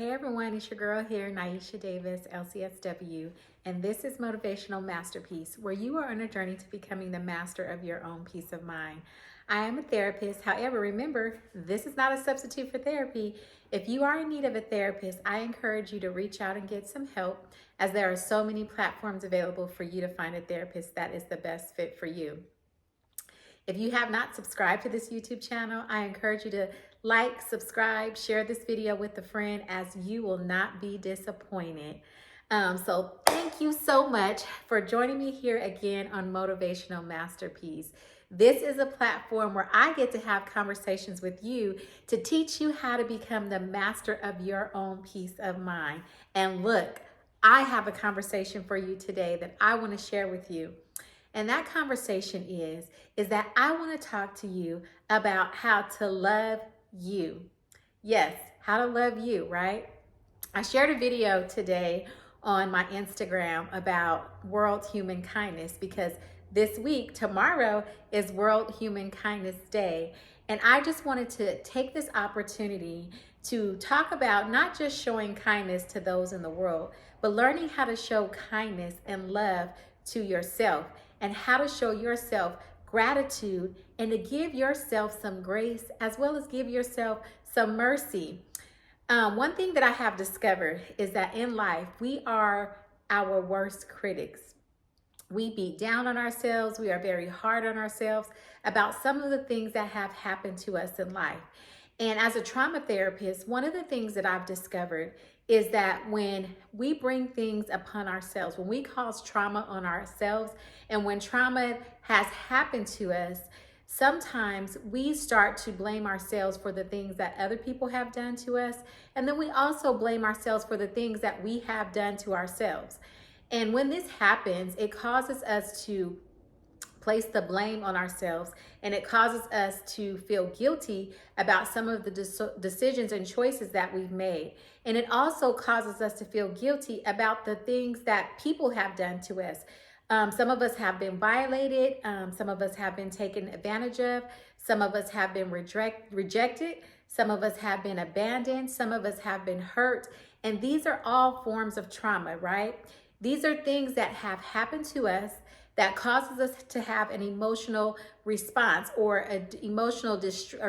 Hey everyone, it's your girl here, Niesha Davis, LCSW, and this is Motivational Masterpiece, where you are on a journey to becoming the master of your own peace of mind. I am a therapist. However, remember, this is not a substitute for therapy. If you are in need of a therapist, I encourage you to reach out and get some help, as there are so many platforms available for you to find a therapist that is the best fit for you. If you have not subscribed to this YouTube channel, I encourage you to like, subscribe, share this video with a friend, as you will not be disappointed. So thank you so much for joining me here again on Motivational Masterpiece. This is a platform where I get to have conversations with you to teach you how to become the master of your own peace of mind. And look, I have a conversation for you today that I want to share with you. And that conversation is that I want to talk to you about how to love you. Yes, how to love you, right? I shared a video today on my Instagram about World Human Kindness, because this week, tomorrow, is World Human Kindness Day. And I just wanted to take this opportunity to talk about not just showing kindness to those in the world, but learning how to show kindness and love to yourself, and how to show yourself gratitude and to give yourself some grace, as well as give yourself some mercy. One thing that I have discovered is that in life, we are our worst critics. We beat down on ourselves. We are very hard on ourselves about some of the things that have happened to us in life. And as a trauma therapist, one of the things that I've discovered is that when we bring things upon ourselves, when we cause trauma on ourselves, and when trauma has happened to us, sometimes we start to blame ourselves for the things that other people have done to us. And then we also blame ourselves for the things that we have done to ourselves. And when this happens, it causes us to place the blame on ourselves, and it causes us to feel guilty about some of the decisions and choices that we've made. And it also causes us to feel guilty about the things that people have done to us. Some of us have been violated. Some of us have been taken advantage of. Some of us have been rejected. Some of us have been abandoned. Some of us have been hurt. And these are all forms of trauma, right? These are things that have happened to us that causes us to have an emotional response, or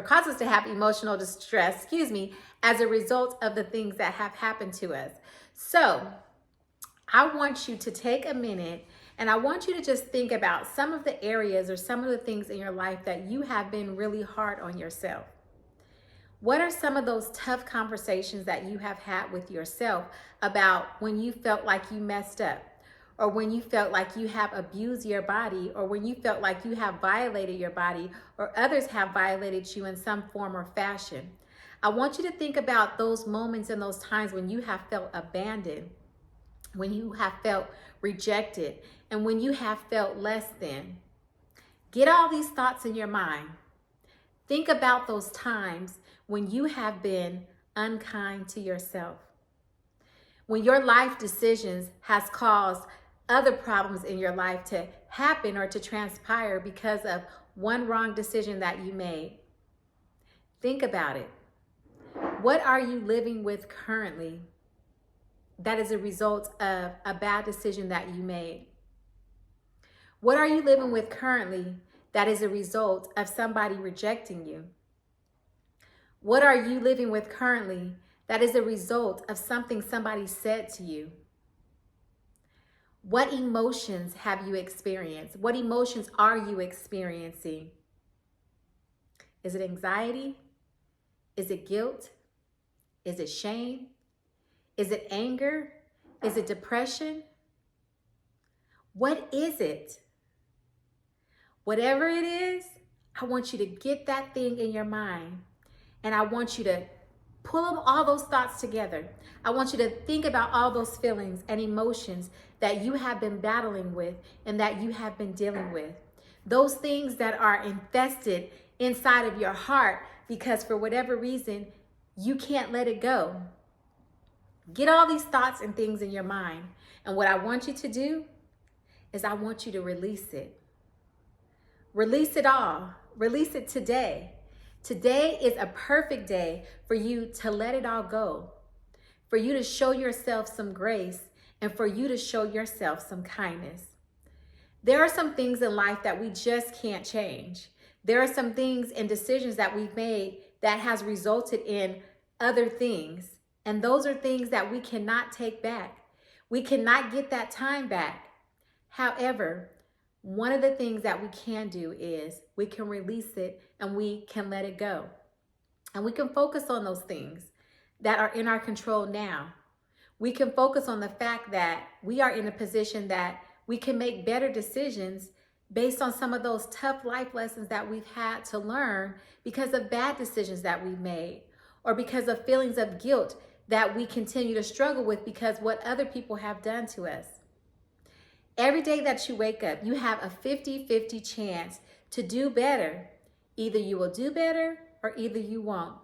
causes us to have emotional distress, as a result of the things that have happened to us. So I want you to take a minute, and I want you to just think about some of the areas or some of the things in your life that you have been really hard on yourself. What are some of those tough conversations that you have had with yourself about when you felt like you messed up, or when you felt like you have abused your body, or when you felt like you have violated your body, or others have violated you in some form or fashion? I want you to think about those moments and those times when you have felt abandoned, when you have felt rejected, and when you have felt less than. Get all these thoughts in your mind. Think about those times when you have been unkind to yourself, when your life decisions has caused other problems in your life to happen or to transpire because of one wrong decision that you made. Think about it. What are you living with currently that is a result of a bad decision that you made? What are you living with currently that is a result of somebody rejecting you? What are you living with currently that is a result of something somebody said to you? What emotions have you experienced? What emotions are you experiencing? Is it anxiety? Is it guilt? Is it shame? Is it anger? Is it depression? What is it? Whatever it is, I want you to get that thing in your mind, and I want you to pull all those thoughts together. I want you to think about all those feelings and emotions that you have been battling with and that you have been dealing with. Those things that are infested inside of your heart because for whatever reason, you can't let it go. Get all these thoughts and things in your mind. And what I want you to do is I want you to release it. Release it all. Release it today. Today is a perfect day for you to let it all go, for you to show yourself some grace, and for you to show yourself some kindness. There are some things in life that we just can't change. There are some things and decisions that we've made that has resulted in other things. And those are things that we cannot take back. We cannot get that time back. However, one of the things that we can do is we can release it and we can let it go. And we can focus on those things that are in our control now. We can focus on the fact that we are in a position that we can make better decisions based on some of those tough life lessons that we've had to learn because of bad decisions that we've made, or because of feelings of guilt that we continue to struggle with because what other people have done to us. Every day that you wake up, you have a 50-50 chance to do better. Either you will do better or either you won't.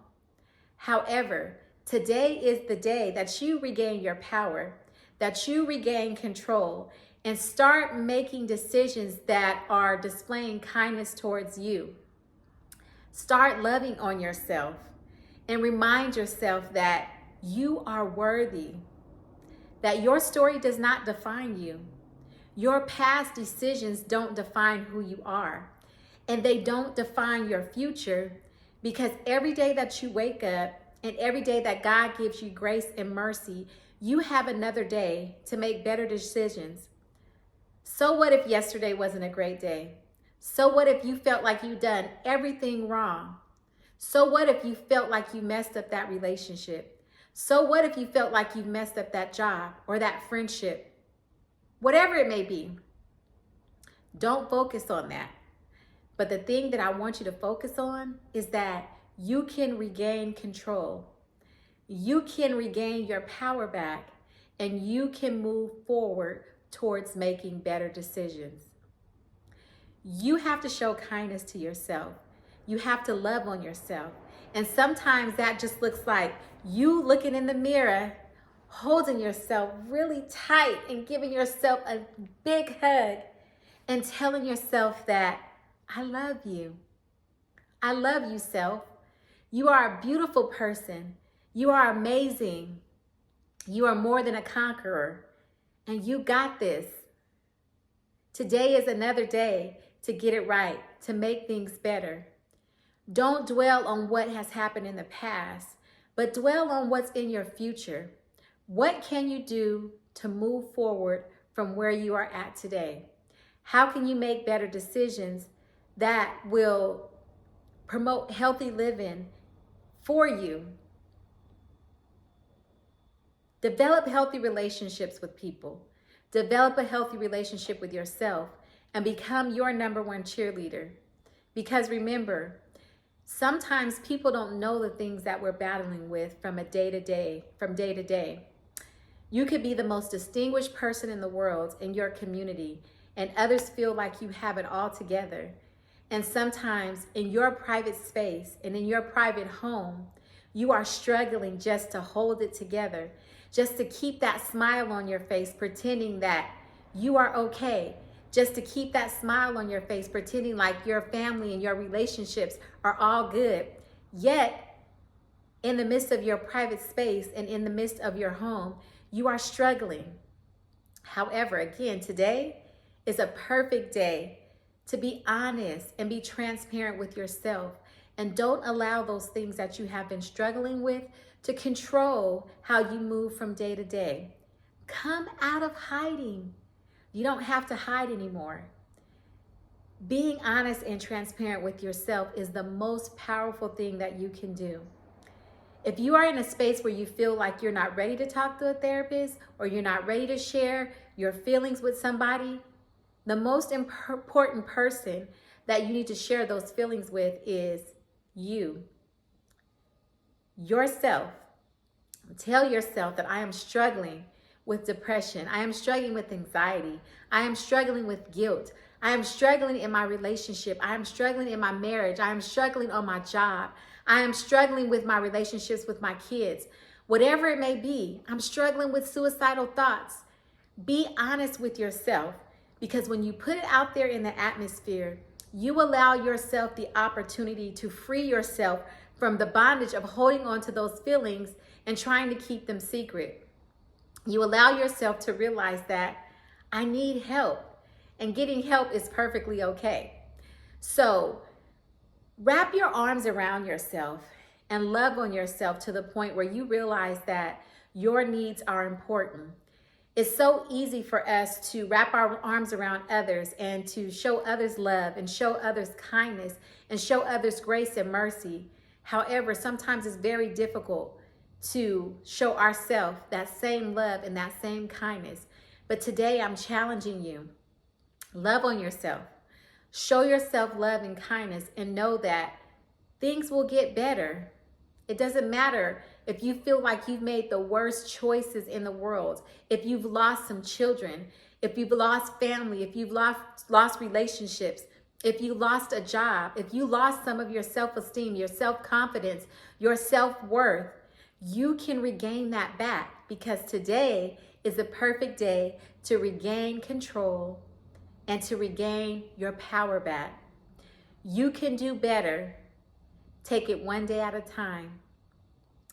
However, today is the day that you regain your power, that you regain control, and start making decisions that are displaying kindness towards you. Start loving on yourself and remind yourself that you are worthy, that your story does not define you. Your past decisions don't define who you are, and they don't define your future, because every day that you wake up and every day that God gives you grace and mercy, you have another day to make better decisions. So what if yesterday wasn't a great day? So what if you felt like you've done everything wrong? So what if you felt like you messed up that relationship? So what if you felt like you messed up that job or that friendship? Whatever it may be, don't focus on that. But the thing that I want you to focus on is that you can regain control. You can regain your power back, and you can move forward towards making better decisions. You have to show kindness to yourself. You have to love on yourself. And sometimes that just looks like you looking in the mirror, holding yourself really tight and giving yourself a big hug and telling yourself that I love you. I love you, self. You are a beautiful person. You are amazing. You are more than a conqueror. And you got this. Today is another day to get it right, to make things better. Don't dwell on what has happened in the past, but dwell on what's in your future. What can you do to move forward from where you are at today? How can you make better decisions that will promote healthy living for you? Develop healthy relationships with people. Develop a healthy relationship with yourself and become your number one cheerleader. Because remember, sometimes people don't know the things that we're battling with from day to day. You could be the most distinguished person in the world in your community, and others feel like you have it all together. And sometimes in your private space and in your private home, you are struggling just to hold it together, just to keep that smile on your face, pretending that you are okay, just to keep that smile on your face, pretending like your family and your relationships are all good. Yet, in the midst of your private space and in the midst of your home, you are struggling. However, again, today is a perfect day to be honest and be transparent with yourself. And don't allow those things that you have been struggling with to control how you move from day to day. Come out of hiding. You don't have to hide anymore. Being honest and transparent with yourself is the most powerful thing that you can do. If you are in a space where you feel like you're not ready to talk to a therapist, or you're not ready to share your feelings with somebody, the most important person that you need to share those feelings with is you. Yourself. Tell yourself that I am struggling with depression. I am struggling with anxiety. I am struggling with guilt. I am struggling in my relationship. I am struggling in my marriage. I am struggling on my job. I am struggling with my relationships with my kids. Whatever it may be, I'm struggling with suicidal thoughts. Be honest with yourself, because when you put it out there in the atmosphere, you allow yourself the opportunity to free yourself from the bondage of holding on to those feelings and trying to keep them secret. You allow yourself to realize that I need help, and getting help is perfectly okay. So wrap your arms around yourself and love on yourself to the point where you realize that your needs are important. It's so easy for us to wrap our arms around others and to show others love and show others kindness and show others grace and mercy. However, sometimes it's very difficult to show ourselves that same love and that same kindness. But today I'm challenging you. Love on yourself. Show yourself love and kindness and know that things will get better. It doesn't matter if you feel like you've made the worst choices in the world, if you've lost some children, if you've lost family, if you've lost relationships, if you lost a job, if you lost some of your self-esteem, your self-confidence, your self-worth, you can regain that back, because today is the perfect day to regain control and to regain your power back. You can do better. Take it one day at a time.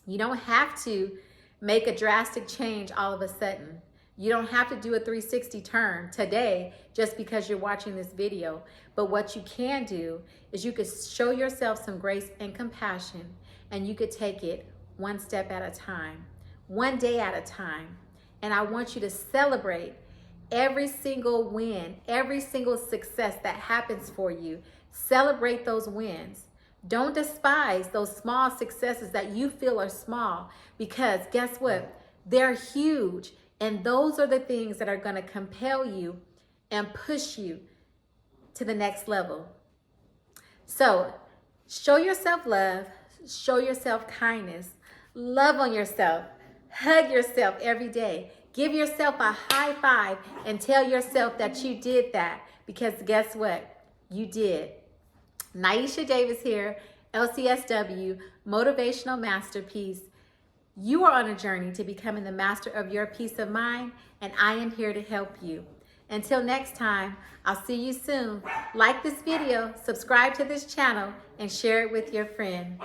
You don't have to make a drastic change all of a sudden. You don't have to do a 360 turn today just because you're watching this video. But what you can do is you could show yourself some grace and compassion, and you could take it one step at a time, one day at a time. And I want you to celebrate every single win, every single success that happens for you. Celebrate those wins. Don't despise those small successes that you feel are small, because guess what? They're huge. And those are the things that are going to compel you and push you to the next level. So show yourself love, show yourself kindness, love on yourself, hug yourself every day. Give yourself a high five and tell yourself that you did that, because guess what? You did. Niesha Davis here, LCSW, Motivational Masterpiece. You are on a journey to becoming the master of your peace of mind, and I am here to help you. Until next time, I'll see you soon. Like this video, subscribe to this channel, and share it with your friend.